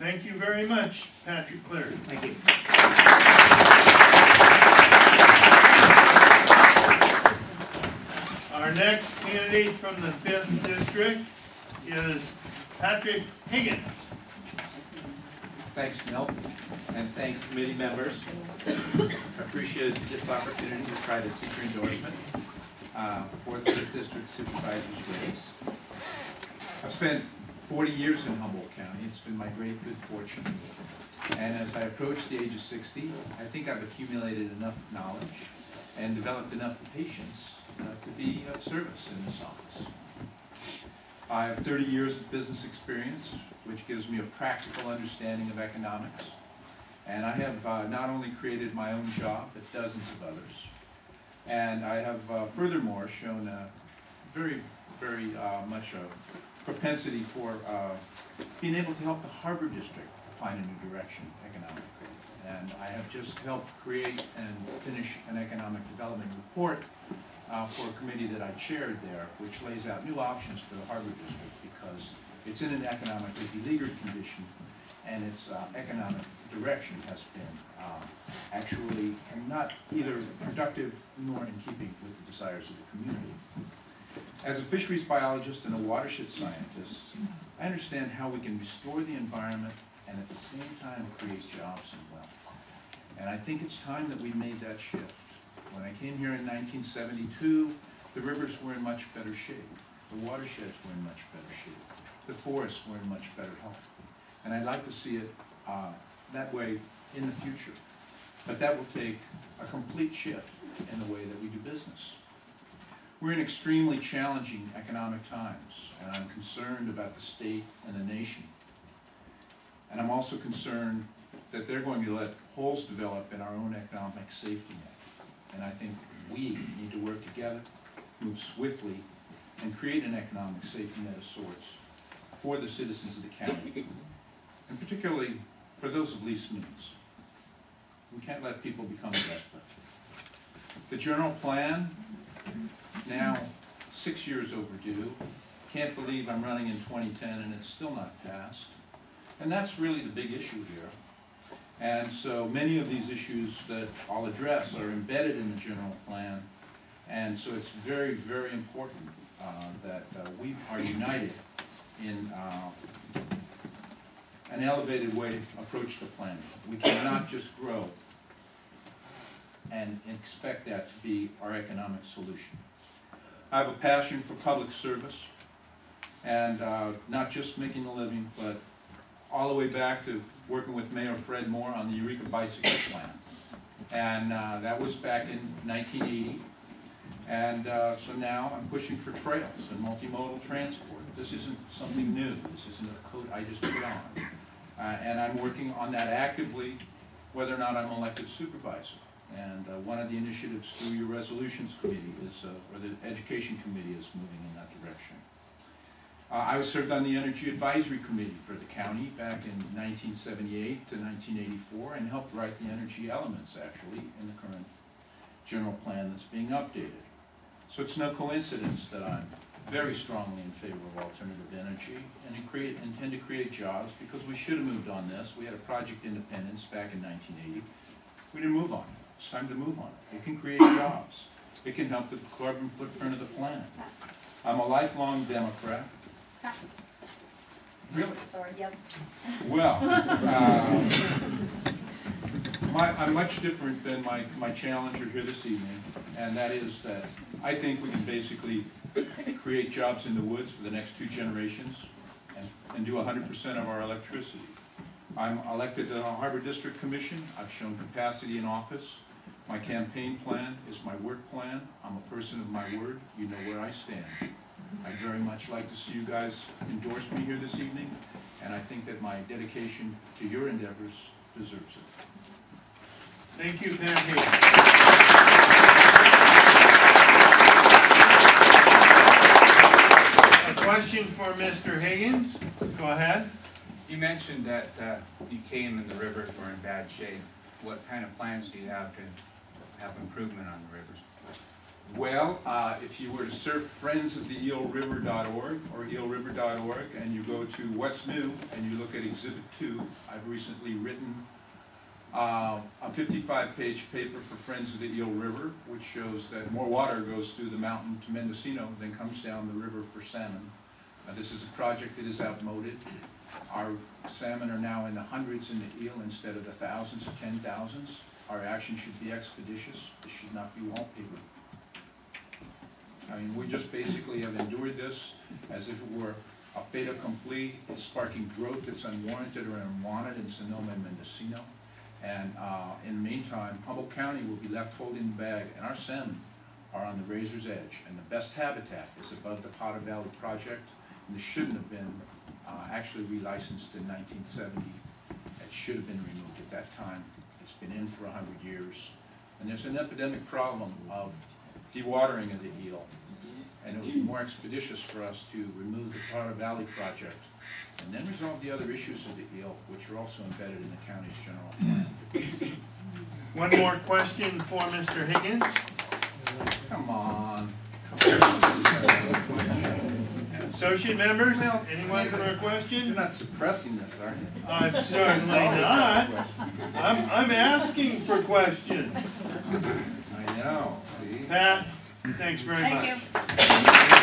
Thank you very much, Patrick Cleary. Thank you. Our next candidate from the 5th District is Patrick Higgins. Thanks, Milt, and thanks, committee members. I appreciate this opportunity to try to seek your endorsement for the 5th District Supervisor's race. I've spent 40 years in Humboldt County. It's been my great good fortune. And as I approach the age of 60, I think I've accumulated enough knowledge and developed enough patience to be of service in this office. I have 30 years of business experience, which gives me a practical understanding of economics. And I have not only created my own job, but dozens of others. And I have furthermore shown very much a propensity for being able to help the Harbor District find a new direction economically. And I have just helped create and finish an economic development report for a committee that I chaired there, which lays out new options for the Harbor District because it's in an economically beleaguered condition, and its economic direction has been actually not either productive nor in keeping with the desires of the community. As a fisheries biologist and a watershed scientist, I understand how we can restore the environment and at the same time create jobs and wealth. And I think it's time that we made that shift. When I came here in 1972, the rivers were in much better shape. The watersheds were in much better shape. The forests were in much better health. And I'd like to see it that way in the future. But that will take a complete shift in the way that we do business. We're in extremely challenging economic times, and I'm concerned about the state and the nation. And I'm also concerned that they're going to let holes develop in our own economic safety net. And I think we need to work together, move swiftly, and create an economic safety net of sorts for the citizens of the county, and particularly for those of least means. We can't let people become desperate. The general plan, now 6 years overdue. Can't believe I'm running in 2010 and it's still not passed. And that's really the big issue here. And so many of these issues that I'll address are embedded in the general plan. And so it's very, very important that we are united in an elevated way approach to planning. We cannot just grow and expect that to be our economic solution. I have a passion for public service, and not just making a living, but all the way back to working with Mayor Fred Moore on the Eureka Bicycle Plan. And that was back in 1980. And so now I'm pushing for trails and multimodal transport. This isn't something new. This isn't a coat I just put on. And I'm working on that actively, whether or not I'm elected supervisor. And one of the initiatives through your resolutions committee is, or the education committee is moving in that direction. I served on the Energy Advisory Committee for the county back in 1978 to 1984 and helped write the energy elements, actually, in the current general plan that's being updated. So it's no coincidence that I'm very strongly in favor of alternative energy and intend to create jobs, because we should have moved on this. We had a Project Independence back in 1980. We didn't move on it. It's time to move on it. It can create jobs. It can help the carbon footprint of the planet. I'm a lifelong Democrat. Really? Sorry, yep. Well, I'm much different than my challenger here this evening, and that is that I think we can basically create jobs in the woods for the next 2 generations and do 100% of our electricity. I'm elected to the Harbor District Commission. I've shown capacity in office. My campaign plan is my work plan. I'm a person of my word. You know where I stand. I'd very much like to see you guys endorse me here this evening, and I think that my dedication to your endeavors deserves it. Thank you, Pat Higgins. A question for Mr. Higgins. Go ahead. You mentioned that you came and the rivers were in bad shape. What kind of plans do you have to have improvement on the rivers? Well, if you were to surf friendsoftheelriver.org or eelriver.org and you go to What's New and you look at Exhibit 2, I've recently written a 55-page paper for Friends of the Eel River, which shows that more water goes through the mountain to Mendocino than comes down the river for salmon. This is a project that is outmoded. Our salmon are now in the hundreds in the eel instead of the thousands or 10,000s. Our action should be expeditious. This should not be wallpaper. I mean, we just basically have endured this as if it were a fait accompli. It's sparking growth that's unwarranted or unwanted in Sonoma and Mendocino. And in the meantime, Humboldt County will be left holding the bag, and our salmon are on the razor's edge. And the best habitat is above the Potter Valley Project, and this shouldn't have been actually relicensed in 1970. It should have been removed at that time. It's been in for 100 years. And there's an epidemic problem of dewatering of the eel. And it would be more expeditious for us to remove the Potter Valley Project and then resolve the other issues of the eel, which are also embedded in the county's general plan. One more question for Mr. Higgins. Come on. Associate members, anyone for a question? You're not suppressing this, are you? I'm certainly not. I'm asking for questions. I know, see? Pat, thanks very much. Thank you.